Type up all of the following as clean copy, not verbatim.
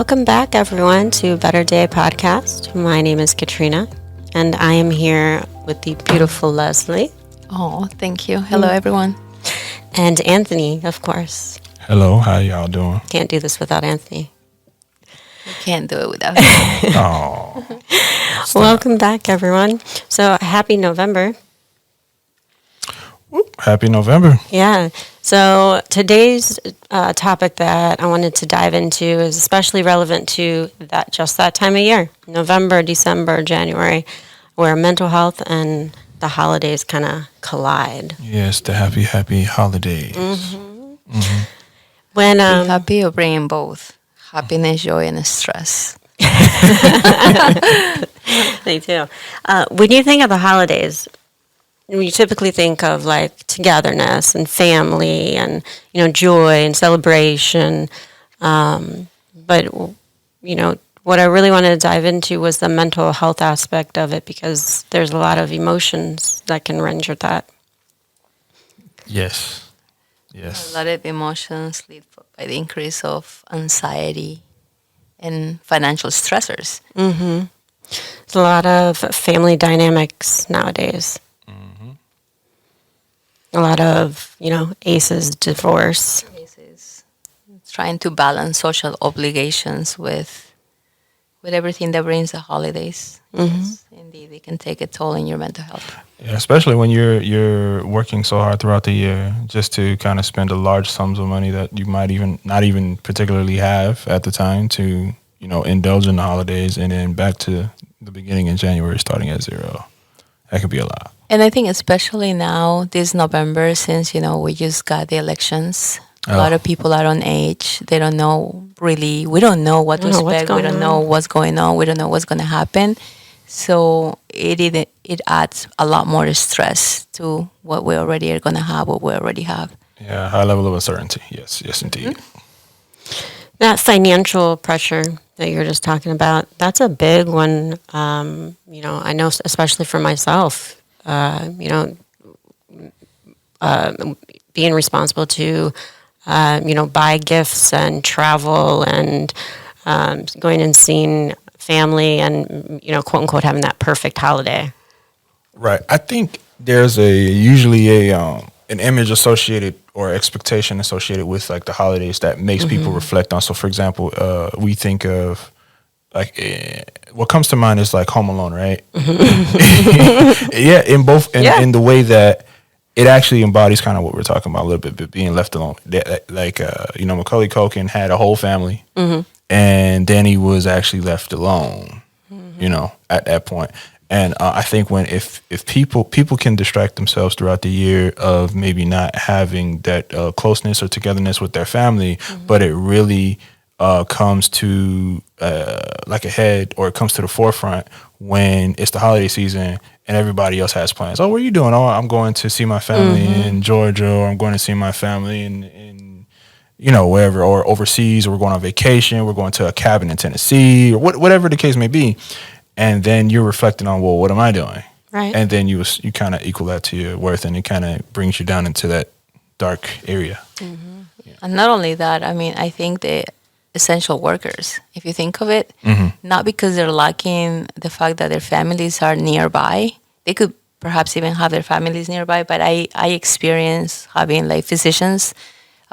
Welcome back, everyone, to Better Day Podcast. My name is Katrina, and I am here with the beautiful Leslie. Oh, thank you. Hello, everyone. And Anthony, of course. Hello, how y'all doing? Can't do this without Anthony. We can't do it without you. Oh, Welcome back, everyone. So, happy November. happy November. Yeah. So, today's topic that I wanted to dive into is especially relevant to that time of year, November, December, January, where mental health and the holidays kind of collide. Yes, the happy holidays. When Be happy or bringing both happiness, joy, and stress. Me too. When you think of the holidays, we typically think of like togetherness and family and, joy and celebration. But what I really wanted to dive into was the mental health aspect of it, because there's a lot of emotions that can render that. Yes. A lot of emotions lead by the increase of anxiety and financial stressors. There's a lot of family dynamics nowadays. A lot of, ACEs, divorce. This is trying to balance social obligations with everything that brings the holidays. Yes, indeed, it can take a toll in your mental health. Yeah, especially when you're working so hard throughout the year just to kind of spend a large sums of money that you might not even particularly have at the time to, indulge in the holidays, and then back to the beginning in January starting at zero. That could be a lot. And I think especially now, this November, since, we just got the elections, a lot of people are on edge. They don't know really, we don't know what to expect. We don't know what's going on. We don't know what's going to happen. So it adds a lot more stress to what we already are going to have, what we already have. Yeah, high level of uncertainty. Yes, indeed. That financial pressure that you're just talking about, that's a big one. I know, especially for myself, being responsible to, buy gifts and travel and going and seeing family and, quote unquote, having that perfect holiday. Right. I think there's usually an image associated or expectation associated with like the holidays that makes people reflect on. So, for example, we think of like what comes to mind is like Home Alone, right? Yeah, in the way that it actually embodies kind of what we're talking about a little bit, but being left alone. Like Macaulay Culkin had a whole family, and then he was actually left alone. At that point. And I think if people can distract themselves throughout the year of maybe not having that closeness or togetherness with their family, but it really comes to like a head, or it comes to the forefront when it's the holiday season and everybody else has plans. Oh, what are you doing? Oh, I'm going to see my family in Georgia, or I'm going to see my family in wherever, or overseas, or we're going on vacation, we're going to a cabin in Tennessee, or whatever the case may be. And then you're reflecting on, well, what am I doing? Right. And then you kind of equal that to your worth, and it kind of brings you down into that dark area. Yeah. And not only that, I think the essential workers, if you think of it, not because they're lacking the fact that their families are nearby. They could perhaps even have their families nearby, but I experience having like physicians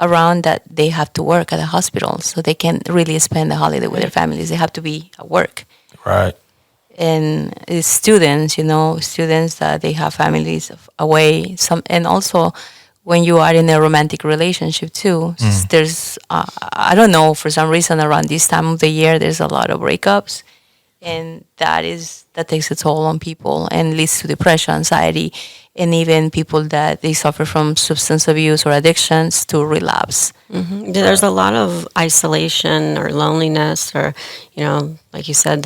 around that they have to work at a hospital, so they can't really spend the holiday with their families. They have to be at work. Right. And students that they have families away. And also when you are in a romantic relationship too, there's, I don't know, for some reason around this time of the year, there's a lot of breakups. And that takes a toll on people and leads to depression, anxiety, and even people that they suffer from substance abuse or addictions to relapse. There's a lot of isolation or loneliness, or, like you said,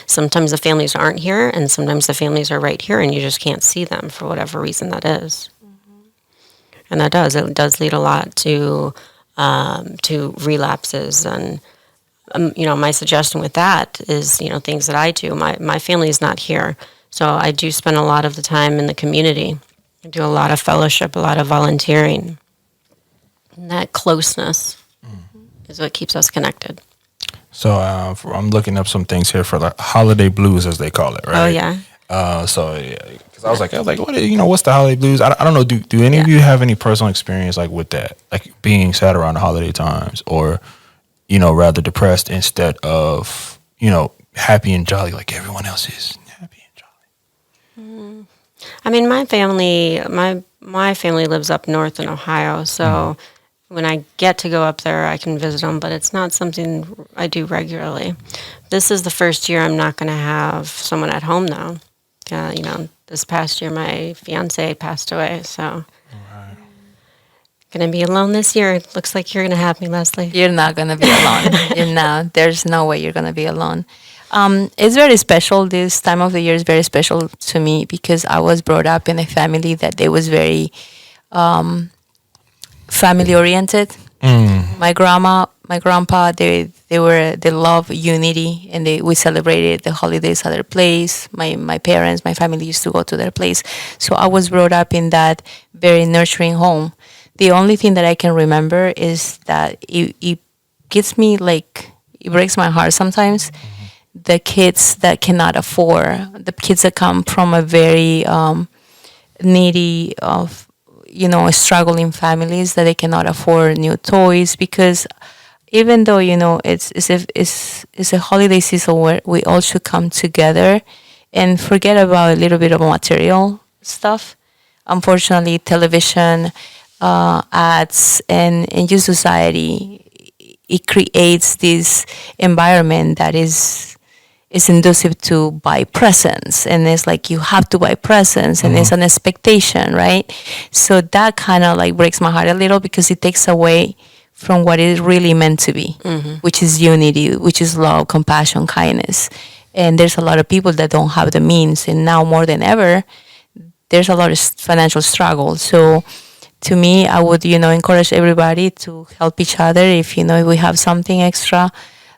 sometimes the families aren't here, and sometimes the families are right here, and you just can't see them for whatever reason that is. And it does lead a lot to relapses. And my suggestion with that is, things that I do. My family is not here, so I do spend a lot of the time in the community. I do a lot of fellowship, a lot of volunteering. And that closeness is what keeps us connected. So I'm looking up some things here for the holiday blues, as they call it, right? Oh yeah. So yeah, because I was like, what what's the holiday blues? I don't know. Do any of you have any personal experience like with that, like being sad around the holiday times, or rather depressed instead of happy and jolly like everyone else is happy and jolly? I mean, my family lives up north in Ohio, so when I get to go up there, I can visit them, but it's not something I do regularly. This is the first year I'm not going to have someone at home, though. This past year, my fiance passed away, so going to be alone this year. It looks like you're going to have me, Leslie. You're not gonna be alone. You're not. There's no way you're gonna be alone. It's very special. This time of the year is very special to me because I was brought up in a family that they was very family oriented. My grandma, my grandpa, they love unity, and we celebrated the holidays at their place. My parents, my family used to go to their place. So I was brought up in that very nurturing home. The only thing that I can remember is that it gets me, like, it breaks my heart sometimes. The kids that cannot afford, the kids that come from a very needy of struggling families, that they cannot afford new toys, because even though it's a holiday season where we all should come together and forget about a little bit of material stuff. Unfortunately, television, ads, and just society, it creates this environment that is inducive to buy presents, and it's like you have to buy presents, and it's an expectation, right? So that kind of like breaks my heart a little, because it takes away from what it really meant to be, which is unity, which is love, compassion, kindness. And there's a lot of people that don't have the means, and now more than ever, there's a lot of financial struggle. So to me, I would, encourage everybody to help each other. If we have something extra,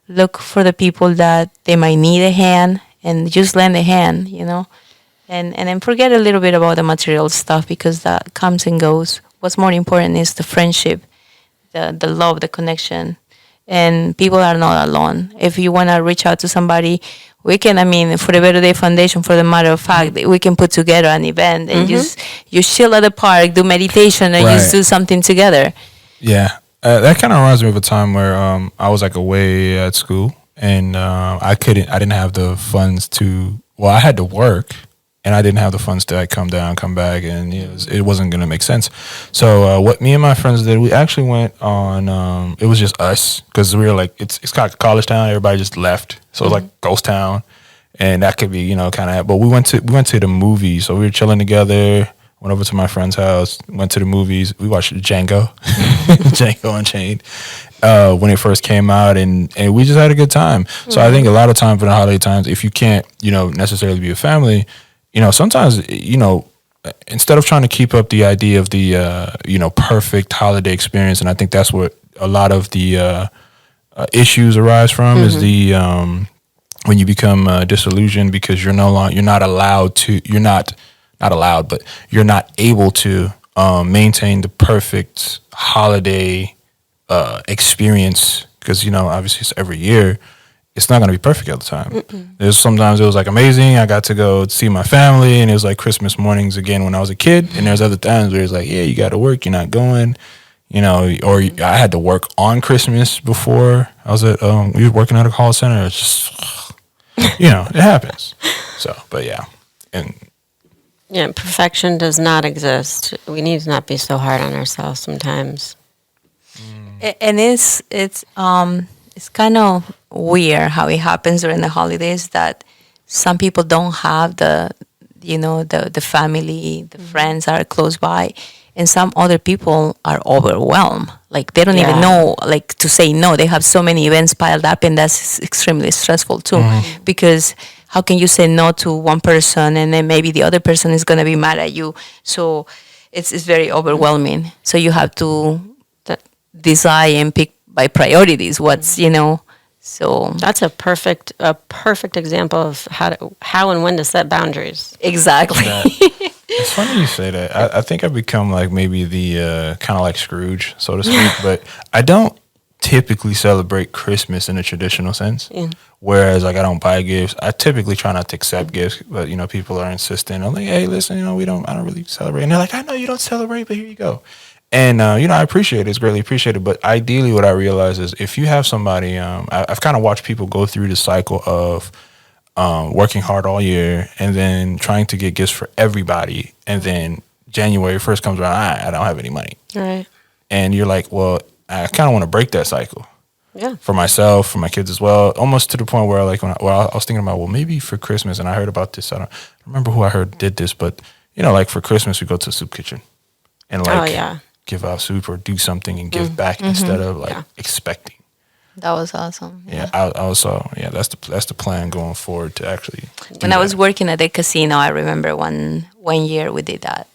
look for the people that they might need a hand, and just lend a hand, and then forget a little bit about the material stuff, because that comes and goes. What's more important is the friendship, the love, the connection, and people are not alone. If you want to reach out to somebody, we can, for the Better Day Foundation, for the matter of fact, we can put together an event and you chill at the park, do meditation, and just do something together. Yeah. That kind of reminds me of a time where I was like away at school, and I didn't have the funds I had to work, and I didn't have the funds to come down, come back, and it wasn't going to make sense. So what me and my friends did, we actually went on, it was just us, because we were like, it's kind of college town, everybody just left. So it was like ghost town, and that could be, kind of, but we went to the movies. So we were chilling together, went over to my friend's house, went to the movies. We watched Django, Django Unchained, when it first came out, and we just had a good time. So I think a lot of time for the holiday times, if you can't, necessarily be a family, sometimes, instead of trying to keep up the idea of the, perfect holiday experience, and I think that's what a lot of the issues arise from, is the when you become disillusioned because you're not able to maintain the perfect holiday experience, because obviously it's every year. It's not going to be perfect all the time. There's sometimes it was like amazing. I got to go see my family, and it was like Christmas mornings again when I was a kid. And there's other times where it's like, yeah, you got to work, you're not going, or I had to work on Christmas before. I was we were working at a call center. It's just, it happens. So, but yeah. And perfection does not exist. We need to not be so hard on ourselves sometimes. And it's kind of weird how it happens during the holidays, that some people don't have the family, the friends are close by, and some other people are overwhelmed. Like they don't even know, like, to say no. They have so many events piled up, and that's extremely stressful too, because how can you say no to one person, and then maybe the other person is going to be mad at you? So it's very overwhelming. So you have to decide and pick by priorities what's, so That's a perfect example of how and when to set boundaries. exactly. it's funny you say that. I think I've become like maybe the kind of like Scrooge, so to speak, but I don't typically celebrate Christmas in a traditional sense. Yeah. Whereas like I don't buy gifts. I typically try not to accept gifts, but you know, people are insistent. I'm like, hey, listen, you know, I don't really celebrate. And they're like, I know you don't celebrate, but here you go. And you know, I appreciate it. It's greatly appreciated. But ideally, what I realize is if you have somebody, I've kind of watched people go through the cycle of working hard all year and then trying to get gifts for everybody, and then January 1st comes around, I don't have any money, Right. and you're like, well, I kind of want to break that cycle Yeah. for myself, for my kids as well, almost to the point where like I was thinking about, well, maybe for Christmas, and I heard about this, I don't remember who I heard did this, but you know, like for Christmas we go to a soup kitchen and like Oh, yeah. give out soup or do something and give back instead of like Yeah. expecting. That was awesome. Yeah, I also that's the plan going forward to actually. Do When I was that. working at the casino, I remember one year we did that.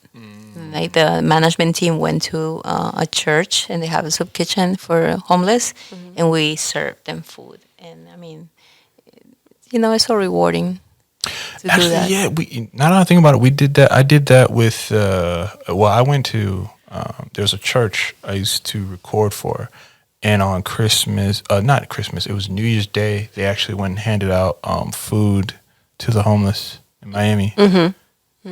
Like the management team went to a church and they have a soup kitchen for homeless, and we served them food. And I mean, you know, it's so rewarding to do Actually, that. yeah. Now that I think about it, we did that. I did that with. Well, I went to. There's a church I used to record for, and on Christmas, not Christmas, it was New Year's Day. They actually went and handed out food to the homeless in Miami,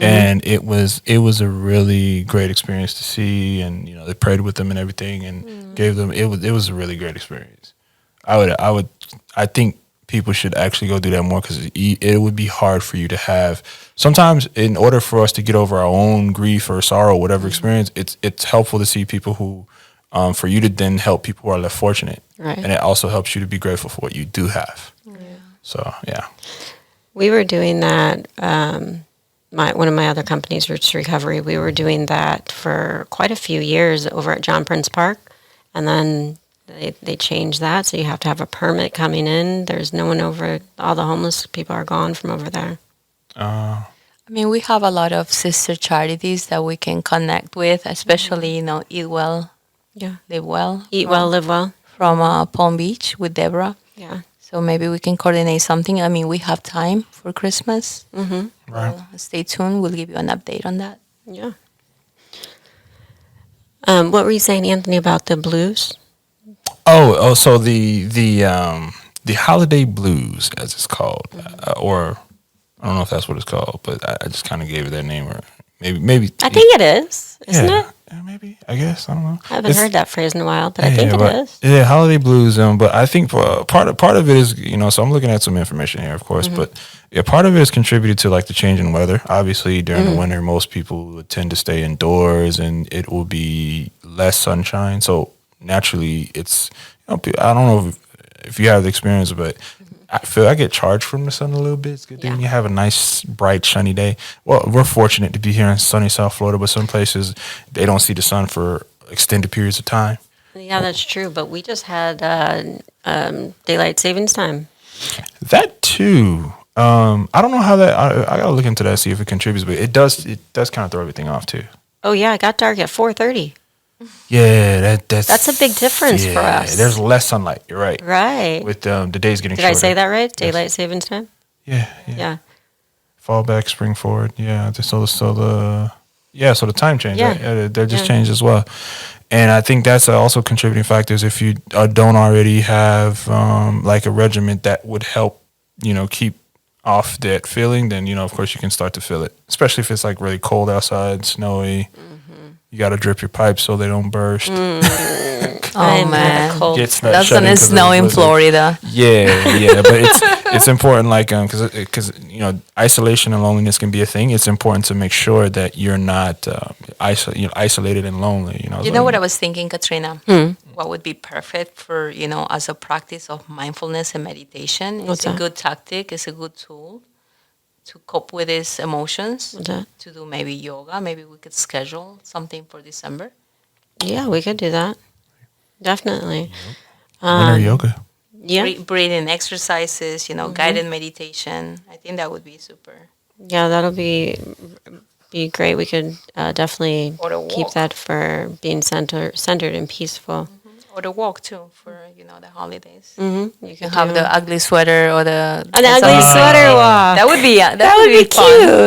and it was a really great experience to see. And you know, they prayed with them and everything, and gave them. It was a really great experience. I think people should actually go do that more, because it would be hard for you to have. Sometimes, in order for us to get over our own grief or sorrow, whatever experience, it's helpful to see people who, for you to then help people who are less fortunate, Right. and it also helps you to be grateful for what you do have. So yeah, We were doing that. One of my other companies, Roots to Recovery, we were doing that for quite a few years over at John Prince Park, and then they changed that, so you have to have a permit coming in. There's no one over. All the homeless people are gone from over there. I mean, we have a lot of sister charities that we can connect with, especially, you know, Eat Well, Yeah. Live Well. Eat well, live well. From Palm Beach with Deborah. Yeah. So maybe we can coordinate something. I mean, we have time for Christmas. Mm-hmm. right. Stay tuned. We'll give you an update on that. Yeah. What were you saying, Anthony, about the blues? So the holiday blues, as it's called, or I don't know if that's what it's called, but I just kind of gave it that name, or maybe. I think it is, isn't it? Yeah, maybe. I guess I don't know. I haven't It's- heard that phrase in a while, but I think it but- is. Yeah, holiday blues. But I think part of it is, you know, so I'm looking at some information here, of course, but yeah, part of it is contributed to like the change in weather. Obviously, during the winter, most people would tend to stay indoors, and it will be less sunshine. So naturally, it's, you know, I don't know if you have the experience, but I feel I get charged from the sun a little bit. It's good Yeah. when you have a nice, bright, sunny day. Well, we're fortunate to be here in sunny South Florida, but some places they don't see the sun for extended periods of time. Yeah, that's true. But we just had daylight savings time. That too. I don't know how that. I gotta look into that, see if it contributes, but it does. It does kind of throw everything off too. Oh yeah, it got dark at 4:30. Yeah, that's a big difference for us. There's less sunlight. You're right. Right. With the days getting Did shorter. I say that right? Daylight savings time. Yeah. Yeah. Fall back, spring forward. Yeah. So the time change. Yeah. Right? They're just Yeah. changed as well. And I think that's also contributing factors. If you don't already have like a regimen that would help, you know, keep off that feeling, then, you know, of course you can start to feel it, especially if it's like really cold outside, snowy. You got to drip your pipes so they don't burst. Oh, man. Gets not That's shut gonna in 'cause of snow the in blizzard. Florida. Yeah, but it's important, like, because you know, isolation and loneliness can be a thing. It's important to make sure that you're not isolated and lonely. You know, You know what I was thinking, Katrina? What would be perfect for, you know, as a practice of mindfulness and meditation? What's It's a that? good tactic. It's a good tool to cope with these emotions. What's that? To do maybe yoga. Maybe we could schedule something for December. Yeah, we could do that. Definitely. winter yoga. Yeah. Breathing exercises, you know, guided meditation. I think that would be super. Yeah, that'll be great. We could definitely Or a keep walk. that for being centered and peaceful. Or the walk too for, you know, the holidays. Mm-hmm. You can have the ugly sweater or the an ugly sweater walk. That would be That would be fun.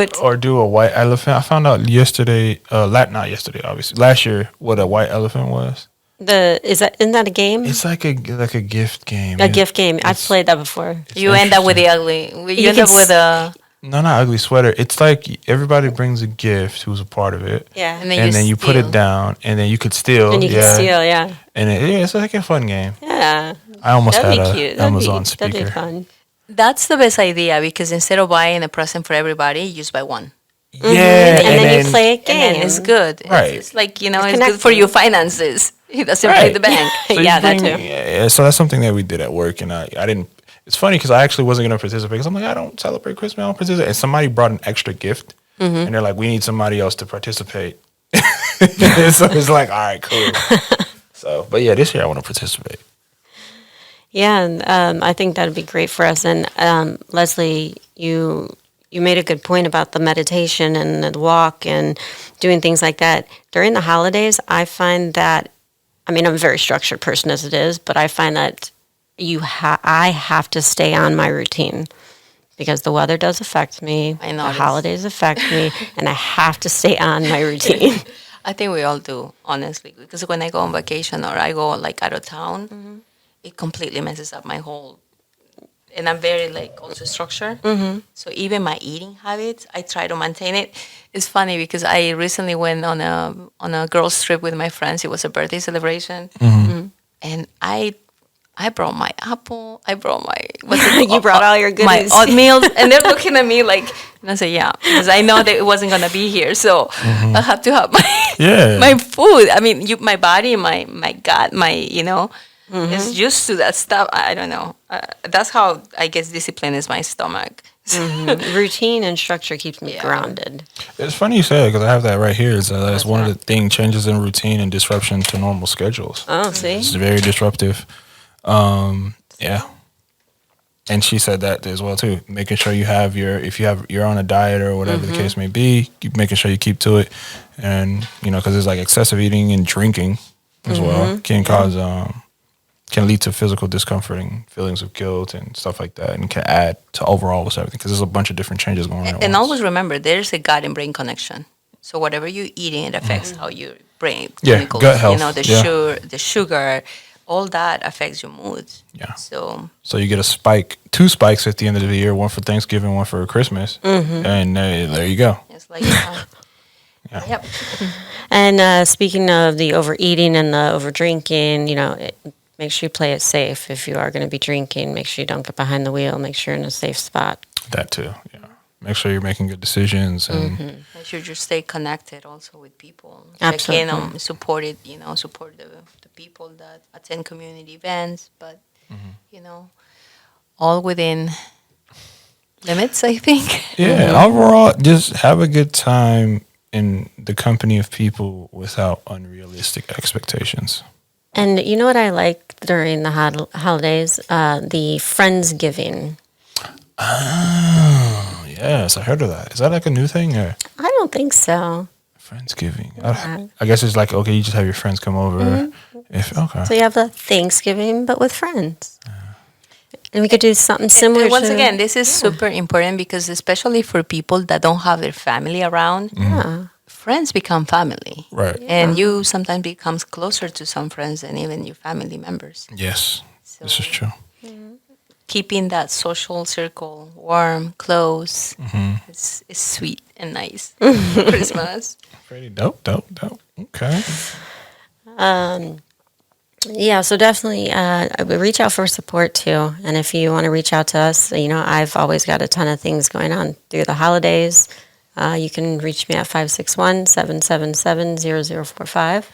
cute. Or do a white elephant. I found out yesterday, not yesterday, obviously, last year, what a white elephant was. Isn't that a game? It's like a gift game. A gift game. I've it's- played that before. You end up with the ugly. You end can up with a. No, not ugly sweater. It's like everybody brings a gift who's a part of it. Yeah. And then And then you put it steal. down, and then you could steal. And you can steal, yeah. And it's like a fun game. Yeah. I almost That'd had be a cute. Amazon That'd be speaker. fun. That's the best idea because instead of buying a present for everybody, you just buy one. Yeah, And then you play a And game. then it's good. Right. It's like, it's connecting. good for your finances. It doesn't Right. break the bank. So you Yeah, that bring- too. Yeah, so that's something that we did at work, and I didn't. It's funny because I actually wasn't going to participate because I'm like, I don't celebrate Christmas. I don't participate. And somebody brought an extra gift, and they're like, we need somebody else to participate. So it's like, all right, cool. So, but yeah, this year I want to participate. Yeah, and I think that'd be great for us. And Leslie, you made a good point about the meditation and the walk and doing things like that during the holidays. I find that, I mean, I'm a very structured person as it is, but I find that I have to stay on my routine because the weather does affect me. I The noticed. holidays affect me, and I have to stay on my routine. I think we all do, honestly. Because when I go on vacation or I go like out of town, it completely messes up my whole. And I'm very like also structured. So even my eating habits, I try to maintain it. It's funny because I recently went on a girls trip with my friends. It was a birthday celebration, and I brought my apple. I brought my You brought all your my goodies. oatmeal, and they're looking at me like, and I say, yeah, because I know that it wasn't gonna be here, so I have to have my Yeah. my food. I mean, my body, my gut, is used to that stuff. I don't know. That's how I guess discipline is my stomach. Routine and structure keeps me Yeah. grounded. It's funny you say it because I have that right here. That's one of the thing changes in routine and disruption to normal schedules. Oh, see? It's very disruptive. Yeah. And she said that as well too. Making sure you have you're on a diet or whatever the case may be, making sure you keep to it, and because it's like excessive eating and drinking as well can lead to physical discomfort and feelings of guilt and stuff like that, and can add to overall with everything because there's a bunch of different changes going on. at And once. always remember, there's a gut and brain connection. So whatever you're eating, it affects how your brain Yeah, chemicals, gut health, the sugar, all that affects your mood. Yeah. So you get two spikes at the end of the year, one for Thanksgiving, one for Christmas, and there you go. it's like, yep. And speaking of the overeating and the overdrinking, make sure you play it safe. If you are going to be drinking, make sure you don't get behind the wheel. Make sure you're in a safe spot. That too. Yeah. Make sure you're making good decisions and Make sure you stay connected also with people. Absolutely. Check in on, support the people that attend community events, but all within limits, I think. yeah. Overall, just have a good time in the company of people without unrealistic expectations. And you know what I like during the holidays? The Friendsgiving. Oh, yes, I heard of that. Is that like a new thing or I don't think so. Friendsgiving? I guess it's like, okay, you just have your friends come over. Okay. So you have a Thanksgiving, but with friends. And we could do something similar. And once to- again, this is super important because especially for people that don't have their family around, friends become family. Right. And you sometimes becomes closer to some friends than even your family members. Yes, this is true. Keeping that social circle warm, close, is sweet and nice. Christmas. Pretty dope. Okay. Yeah, so definitely reach out for support too. And if you want to reach out to us, I've always got a ton of things going on through the holidays. You can reach me at 561-777-0045.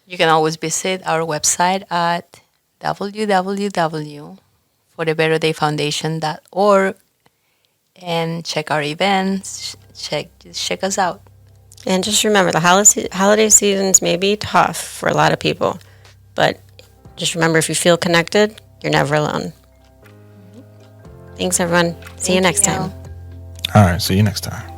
You can always visit our website at www.forthebetterDayFoundation.org and check our events. Check us out. And just remember, the holiday seasons may be tough for a lot of people. But just remember, if you feel connected, you're never alone. Thanks, everyone. See you next time. All right. See you next time.